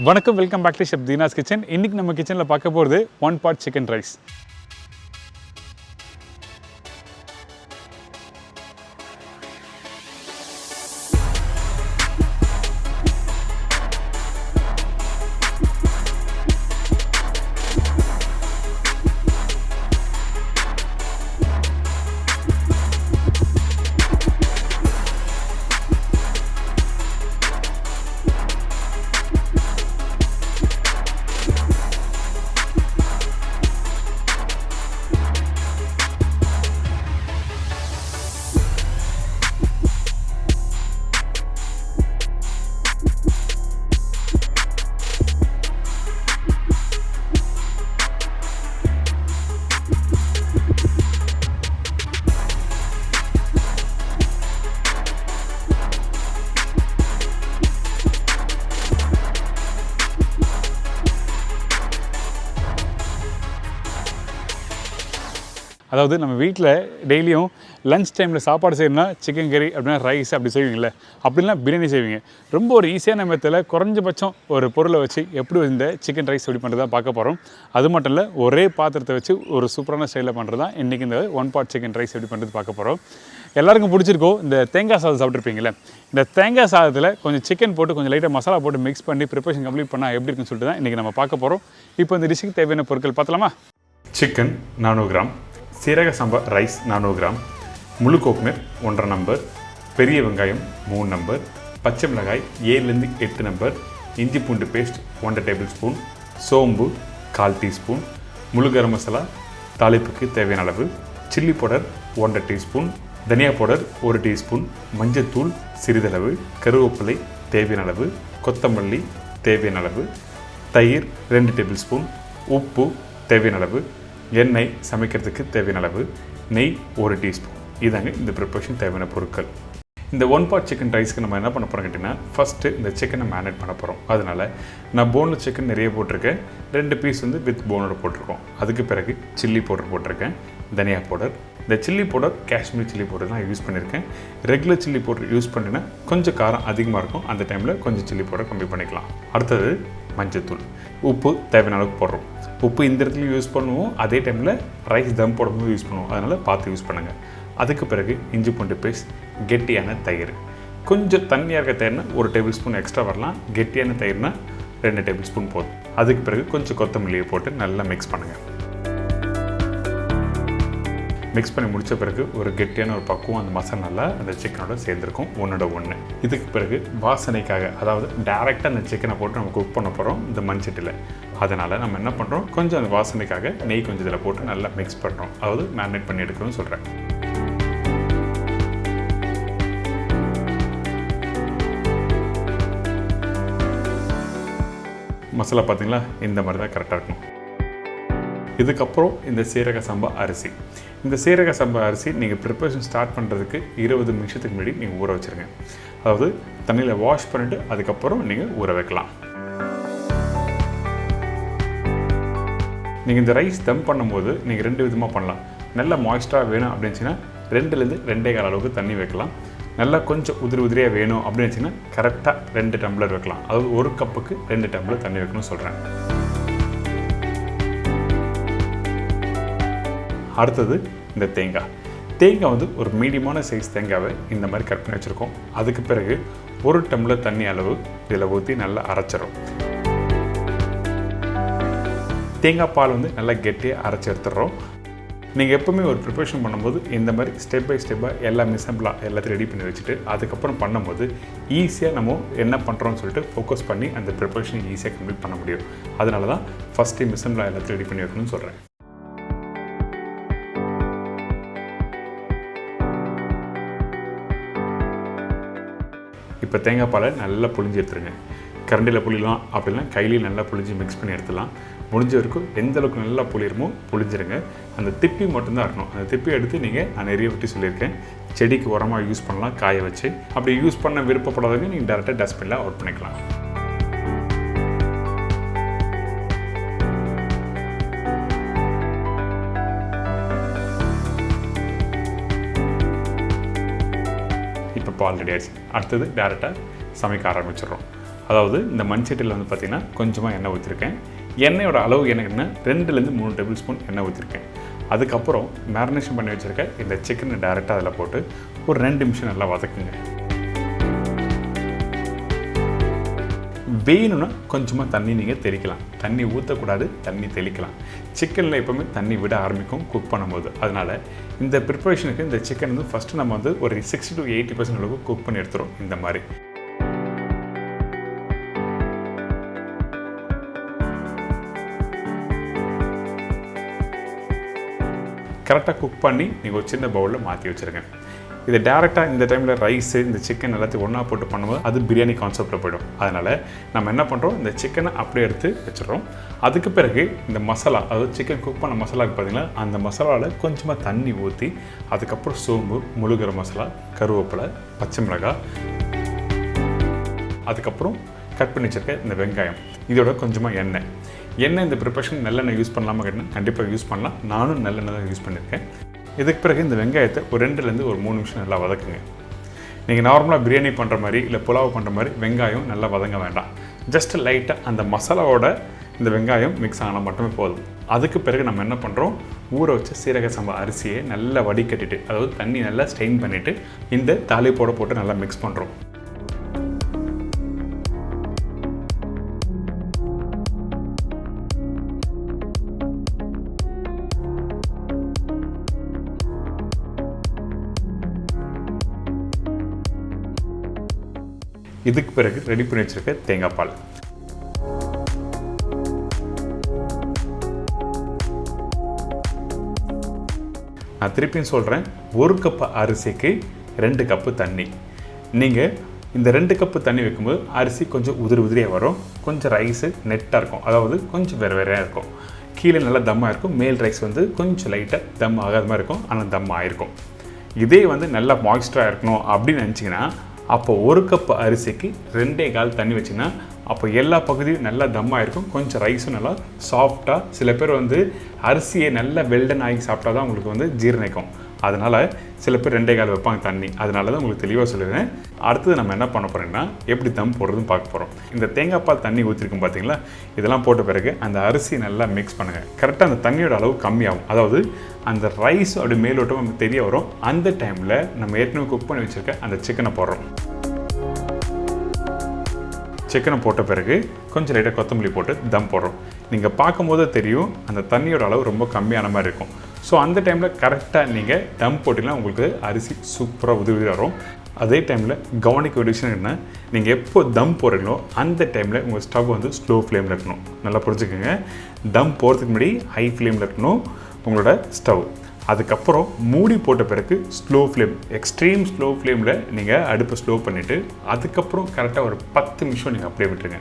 வணக்கம், welcome back to chef Deena's kitchen. இன்றைக்கி நம்ம கிச்சனில் பார்க்க போகிறது 1 pot சிக்கன் ரைஸ். அதாவது நம்ம வீட்டில் டெய்லியும் லஞ்ச் டைமில் சாப்பாடு செய்யணும்னா சிக்கன் கறி அப்படின்னா ரைஸ் அப்படி செய்வீங்களே, அப்படின்னா பிரியாணி செய்வீங்க. ரொம்ப ஒரு ஈஸியான மெத்தடில் குறைஞ்சபட்சம் ஒரு பொருளை வச்சு எப்படி இந்த சிக்கன் ரைஸ் எப்படி பண்ணுறதா பார்க்க போகிறோம். அது மட்டும் இல்லை, ஒரே பாத்திரத்தை வச்சு ஒரு சூப்பரான ஸ்டைலில் பண்ணுறது தான் இன்றைக்கி இந்த 1 pot சிக்கன் ரைஸ் எப்படி பண்ணுறது பார்க்க போகிறோம். எல்லாருக்கும் பிடிச்சிருக்கோம். இந்த தேங்காய் சாதம் சாப்பிட்ருப்பீங்களே, இந்த தேங்காய் சாதத்தில் கொஞ்சம் சிக்கன் போட்டு கொஞ்சம் லைட்டாக மசாலா போட்டு மிக்ஸ் பண்ணி ப்ரிப்பரேஷன் கம்ப்ளீட் பண்ணால் எப்படி இருக்குன்னு சொல்லிட்டு தான் இன்றைக்கி நம்ம பார்க்க போகிறோம். இப்போ இந்த டிஷ்ஷுக்கு தேவையான பொருட்கள் பார்த்தலாமா? சிக்கன் 400 கிராம், சீரக சம்பா ரைஸ் 400 கிராம், முழு கோக்னர் 1.5 நம்பர், பெரிய வெங்காயம் 3 நம்பர், பச்சை மிளகாய் 7லேருந்து 8 நம்பர், இஞ்சி பூண்டு பேஸ்ட் 1 டேபிள் ஸ்பூன், சோம்பு 1/4 டீஸ்பூன், முழு கரம் மசாலா தாளிப்புக்கு தேவையான அளவு, சில்லி பவுடர் 1 டீஸ்பூன், தனியா பவுடர் 1 டீஸ்பூன், மஞ்சத்தூள் சிறிதளவு, கருவேப்பிலை தேவையான அளவு, கொத்தமல்லி தேவையான அளவு, தயிர் 2 டேபிள் ஸ்பூன், உப்பு தேவையான அளவு, எண்ணெய் சமைக்கிறதுக்கு தேவையான அளவு, நெய் 1 டீஸ்பூன். இதாங்க இந்த ப்ரிப்பரேஷன் தேவையான பொருட்கள். இந்த 1 pot சிக்கன் ரைஸ்க்கு நம்ம என்ன பண்ண போகிறோம் கேட்டிங்கன்னா, ஃபஸ்ட்டு இந்த சிக்கனை மேரினேட் பண்ண போகிறோம். அதனால் நான் போனில் சிக்கன் நிறைய போட்டிருக்கேன், 2 பீஸ் வித் போனோட போட்டிருக்கோம். அதுக்கு பிறகு சில்லி பவுடர் போட்டிருக்கேன், தனியா பவுடர். இந்த chilli powder Kashmir chilli powder நான் யூஸ் பண்ணியிருக்கேன். ரெகுலர் சில்லி பவுடர் யூஸ் பண்ணினா கொஞ்சம் காரம் அதிகமாக இருக்கும், அந்த டைமில் கொஞ்சம் சில்லி பவுடர் கம்மி பண்ணிக்கலாம். அடுத்தது மஞ்சத்தூள், உப்பு தேவையான அளவுக்கு போடுறோம். உப்பு இந்த இடத்துல யூஸ் பண்ணுவோம், அதே டைமில் ரைஸ் தம் போடும்போது யூஸ் பண்ணுவோம், அதனால் பார்த்து யூஸ் பண்ணுங்கள். அதுக்கு பிறகு இஞ்சி பூண்டு பேஸ்ட், கெட்டியான தயிர். கொஞ்சம் தண்ணியாக இருக்க தயிர்னா 1 டேபிள் ஸ்பூன் எக்ஸ்ட்ரா வரலாம், கெட்டியான தயிர்னா 2 டேபிள் ஸ்பூன் போதும். அதுக்கு பிறகு கொஞ்சம் கொத்தமல்லியை போட்டு நல்லா மிக்ஸ் பண்ணுங்கள். மிக்ஸ் பண்ணி முடித்த பிறகு ஒரு கெட்டியான ஒரு பக்குவம் அந்த மசாலா நல்லா அந்த சிக்கனோட சேர்ந்துருக்கும் ஒன்றோட ஒன்று. இதுக்கு பிறகு வாசனைக்காக, அதாவது டேரெக்டாக அந்த சிக்கனை போட்டு நம்ம குக் பண்ண போகிறோம் இந்த மண்சட்டியில். அதனால் நம்ம என்ன பண்ணுறோம், கொஞ்சம் அந்த வாசனைக்காக நெய் கொஞ்சம் இதில் போட்டு நல்லா மிக்ஸ் பண்ணுறோம், அதாவது மேரினேட் பண்ணி எடுக்கணும்னு சொல்கிறேன். மசாலா பார்த்திங்களா, இந்த மாதிரி தான் கரெக்டாக இருக்கும். இதுக்கப்புறம் இந்த சீரக சம்பா அரிசி. இந்த சீரக சம்பா அரிசி நீங்கள் ப்ரிப்பரேஷன் ஸ்டார்ட் பண்ணுறதுக்கு 20 நிமிஷத்துக்கு முன்னாடி நீங்கள் ஊற வச்சுருங்க. அதாவது தண்ணியில் வாஷ் பண்ணிவிட்டு அதுக்கப்புறம் நீங்கள் ஊற வைக்கலாம். நீங்கள் இந்த ரைஸ் தம் பண்ணும்போது நீங்கள் 2 விதமாக பண்ணலாம். நல்லா மாய்ஸ்டராக வேணும் அப்படின்னுச்சின்னா 2லேருந்து 2.25 அளவுக்கு தண்ணி வைக்கலாம். நல்லா கொஞ்சம் உதிரியாக வேணும் அப்படின்னு வச்சிங்கன்னா கரெக்டாக 2 டம்ளர் வைக்கலாம். அதாவது 1 கப்புக்கு 2 டம்ளர் தண்ணி வைக்கணும்னு சொல்கிறேன். அடுத்தது இந்த தேங்காய் ஒரு மீடியமான சைஸ் தேங்காவை இந்த மாதிரி கட் பண்ணி வச்சுருக்கோம். அதுக்கு பிறகு 1 டம்ளர் தண்ணி அளவு இதில் ஊற்றி நல்லா அரைச்சிடும். தேங்காய் பால் நல்லா கெட்டியாக அரைச்சி எடுத்துடுறோம். நீங்கள் எப்போவுமே ஒரு ப்ரிப்பரேஷன் பண்ணும்போது இந்த மாதிரி ஸ்டெப் பை ஸ்டெப்பாக எல்லாமே சிம்பிளாக எல்லாத்தையும் ரெடி பண்ணி வச்சுட்டு அதுக்கப்புறம் பண்ணும்போது ஈஸியாக நம்ம என்ன பண்ணுறோம்னு சொல்லிட்டு ஃபோக்கஸ் பண்ணி அந்த ப்ரிப்பரேஷனை ஈஸியாக கம்ப்ளீட் பண்ண முடியும். அதனால தான் ஃபஸ்ட்டு மிஷினில் எல்லாத்தையும் ரெடி பண்ணி வைக்கணும்னு சொல்கிறேன். இப்போ தேங்காய் பாலை நல்லா புழிஞ்சு எடுத்துருங்க. கரண்டியில் புளியலாம், அப்படின்னா கையிலையும் நல்லா புளிஞ்சு மிக்ஸ் பண்ணி எடுத்துலாம். முடிஞ்ச வரைக்கும் எந்த அளவுக்கு நல்லா புளிருமோ புளிஞ்சிருங்க. அந்த திப்பி மட்டும்தான் இருக்கணும். அந்த திப்பி எடுத்து நான் நிறைய விட்டு சொல்லியிருக்கேன், செடிக்கு உரமாக யூஸ் பண்ணலாம் காய வச்சு. அப்படி யூஸ் பண்ண விருப்பப்படாதவங்க நீங்கள் டேரெக்டாக டஸ்ட்பினில் அவுட் பண்ணிக்கலாம். இப்போ பால் ரெடி ஆகிடுச்சு. அடுத்தது டேரெக்டாக சமைக்க ஆரம்பிச்சிடுறோம். அதாவது இந்த மண் சட்டியில் வந்து பார்த்திங்கன்னா கொஞ்சமாக எண்ணெய் ஊற்றிருக்கேன். எண்ணெயோட அளவு என்னன்னா 2லேருந்து 3 டேபிள் ஸ்பூன் எண்ணெய் ஊற்றிருக்கேன். அதுக்கப்புறம் மேரினேஷன் பண்ணி வச்சுருக்க இந்த சிக்கனை டைரெக்டாக அதில் போட்டு ஒரு 2 நிமிஷம் நல்லா வதக்குங்க. வேணும்னா கொஞ்சமாக தண்ணி நீங்கள் தெளிக்கலாம். தண்ணி ஊற்றக்கூடாது, தண்ணி தெளிக்கலாம். சிக்கனில் எப்போவுமே தண்ணி விட ஆரம்பிக்கும் குக் பண்ணும்போது. அதனால் இந்த ப்ரிப்பரேஷனுக்கு இந்த சிக்கன் வந்து ஃபஸ்ட்டு நம்ம வந்து ஒரு 60 to 80% அளவுக்கு குக் பண்ணி எடுத்துரும். இந்த மாதிரி கரெக்டாக குக் பண்ணி நீங்கள் ஒரு சின்ன பவுலில் மாற்றி வச்சுருங்க. இது டேரெக்டாக இந்த டைமில் ரைஸு இந்த சிக்கன் எல்லாத்தையும் ஒன்றா போட்டு பண்ணும்போது அது பிரியாணி கான்செப்டில் போய்டும். அதனால் நம்ம என்ன பண்ணுறோம், இந்த சிக்கனை அப்படியே எடுத்து வச்சிடறோம். அதுக்கு பிறகு இந்த மசாலா, அதாவது சிக்கன் குக் பண்ண மசாலாவுக்கு பார்த்திங்கன்னா அந்த மசாலாவில் கொஞ்சமாக தண்ணி ஊற்றி அதுக்கப்புறம் சோம்பு, முழு கரம் மசாலா, கருவேப்பிலை, பச்சை மிளகாய், அதுக்கப்புறம் கட் பண்ணி வச்சுருக்க இந்த வெங்காயம், இதோட கொஞ்சமாக எண்ணெய் இந்த ப்ரிப்பரேஷன் நல்லெண்ணெய் யூஸ் பண்ணலாமா கேட்டால் கண்டிப்பாக யூஸ் பண்ணலாம். நானும் நல்லெண்ணெய் தான் யூஸ் பண்ணியிருக்கேன். இதுக்கு பிறகு இந்த வெங்காயத்தை ஒரு 2லேருந்து ஒரு 3 நிமிஷம் நல்லா வதக்குங்க. நீங்கள் நார்மலாக பிரியாணி பண்ணுற மாதிரி இல்லை புலாவ் பண்ணுற மாதிரி வெங்காயம் நல்லா வதங்க வேண்டாம். ஜஸ்ட் லைட்டாக அந்த மசாலாவோட இந்த வெங்காயம் மிக்ஸ் ஆனால் மட்டுமே போதும். அதுக்கு பிறகு நம்ம என்ன பண்ணுறோம், ஊற வச்ச சீரக சம்பா அரிசியை நல்லா வடிகட்டிட்டு, அதாவது தண்ணி நல்லா ஸ்ட்ரெயின் பண்ணிவிட்டு இந்த தாளிப்போட போட்டு நல்லா மிக்ஸ் பண்ணுறோம். இதுக்கு பிறகு ரெடி பண்ணி வச்சுருக்க தேங்காய் பால், நான் திருப்பியும் சொல்கிறேன், 1 கப்பு அரிசிக்கு 2 கப்பு தண்ணி. நீங்கள் இந்த 2 கப்பு தண்ணி வைக்கும்போது அரிசி கொஞ்சம் உதிரியாக வரும், கொஞ்சம் ரைஸு நெட்டாக இருக்கும், அதாவது கொஞ்சம் வேறையாக இருக்கும். கீழே நல்லா தம்மாக இருக்கும், மேல் ரைஸ் வந்து கொஞ்சம் லைட்டாக தம் ஆகாத மாதிரி இருக்கும், ஆனால் தம் ஆகிருக்கும். இதே வந்து நல்லா மாய்ஸ்டராக இருக்கணும் அப்படின்னு நினச்சிங்கன்னா அப்போ 1 கப்பு அரிசிக்கு 2.25 தண்ணி வச்சிங்கன்னா அப்போ எல்லா பகுதியும் நல்லா தம்மாக இருக்கும், கொஞ்சம் ரைஸும் நல்லா சாஃப்டாக. சில பேர் வந்து அரிசியை நல்லா வெல்டன் ஆகி சாப்பிட்டா தான் உங்களுக்கு வந்து ஜீரணிக்கும். அதனால் சில பேர் 2.25 வைப்பாங்க தண்ணி. அதனால தான் உங்களுக்கு தெளிவாக சொல்லுவேன். அடுத்தது நம்ம என்ன பண்ண போகிறோம்னா எப்படி தம் போடுறதுன்னு பார்க்க போகிறோம். இந்த தேங்காய் பால் தண்ணி ஊற்றிருக்கும் பார்த்தீங்களா, இதெல்லாம் போட்ட பிறகு அந்த அரிசி நல்லா மிக்ஸ் பண்ணுங்கள். கரெக்டாக அந்த தண்ணியோட அளவு கம்மியாகும், அதாவது அந்த ரைஸ் அப்படி மேலோட்டம் நமக்கு தெரிய வரும். அந்த டைமில் நம்ம ஏற்கனவே குக் பண்ணி வச்சுருக்க அந்த சிக்கனை போடுறோம். சிக்கனை போட்ட பிறகு கொஞ்சம் லைட்டாக கொத்தமல்லி போட்டு தம் போடுறோம். நீங்கள் பார்க்கும்போது தெரியும் அந்த தண்ணியோட அளவு ரொம்ப கம்மியான மாதிரி இருக்கும். ஸோ அந்த டைமில் கரெக்டாக நீங்கள் தம் போட்டிங்கன்னா உங்களுக்கு அரிசி சூப்பராக உதவி வரும். அதே டைமில் கவனிக்க ஒரு விஷயம் என்ன, நீங்கள் எப்போ தம் போடுறீங்களோ அந்த டைமில் உங்கள் ஸ்டவ் வந்து ஸ்லோ ஃப்ளேமில் இருக்கணும். நல்லா புரிஞ்சுக்கோங்க, தம் போடுறதுக்கு முன்னாடி ஹை ஃப்ளேமில் இருக்கணும் உங்களோட ஸ்டவ். அதுக்கப்புறம் மூடி போட்ட பிறகு ஸ்லோ ஃப்ளேம், எக்ஸ்ட்ரீம் ஸ்லோ ஃப்ளேமில் நீங்கள் அடுப்பை ஸ்லோ பண்ணிவிட்டு அதுக்கப்புறம் கரெக்டாக ஒரு 10 நிமிஷம் நீங்கள் அப்படியே விட்டுருங்க.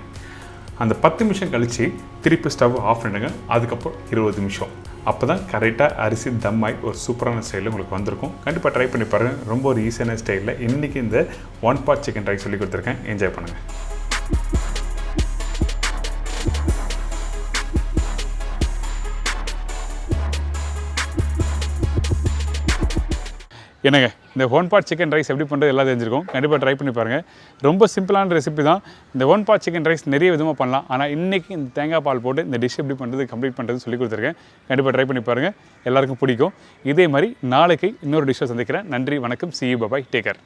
அந்த 10 நிமிஷம் கழித்து திருப்பி ஸ்டவ் ஆஃப் பண்ணிடுங்க. அதுக்கப்புறம் 20 நிமிஷம். அப்போ தான் கரெக்டாக அரிசி தம் ஆகி ஒரு சூப்பரான ஸ்டைலில் உங்களுக்கு வந்திருக்கும். கண்டிப்பாக ட்ரை பண்ணி பாருங்கள். ரொம்ப ஒரு ஈஸியான ஸ்டைலில் இன்றைக்கி இந்த 1 pot சிக்கன் ரைஸ் சொல்லி கொடுத்துருக்கேன். என்ஜாய் பண்ணுங்கள். என்னங்க, இந்த 1 pot சிக்கன் ரைஸ் எப்படி பண்ணுறது எல்லாம் தெரிஞ்சிருக்கும். கண்டிப்பாக ட்ரை பண்ணி பாருங்கள். ரொம்ப சிம்பிளான ரெசிபி தான். இந்த 1 pot சிக்கன் ரைஸ் நிறைய விதமாக பண்ணலாம். ஆனால் இன்றைக்கி இந்த தேங்காய் பால் போட்டு இந்த டிஷ் எப்படி பண்ணுறது கம்ப்ளீட் பண்ணுறது சொல்லி கொடுத்துருக்கேன். கண்டிப்பாக ட்ரை பண்ணி பாருங்கள், எல்லாருக்கும் பிடிக்கும். இதே மாதிரி நாளைக்கு இன்னொரு டிஷ்ஷை சந்திக்கிறேன். நன்றி, வணக்கம், see you, bye bye, take care.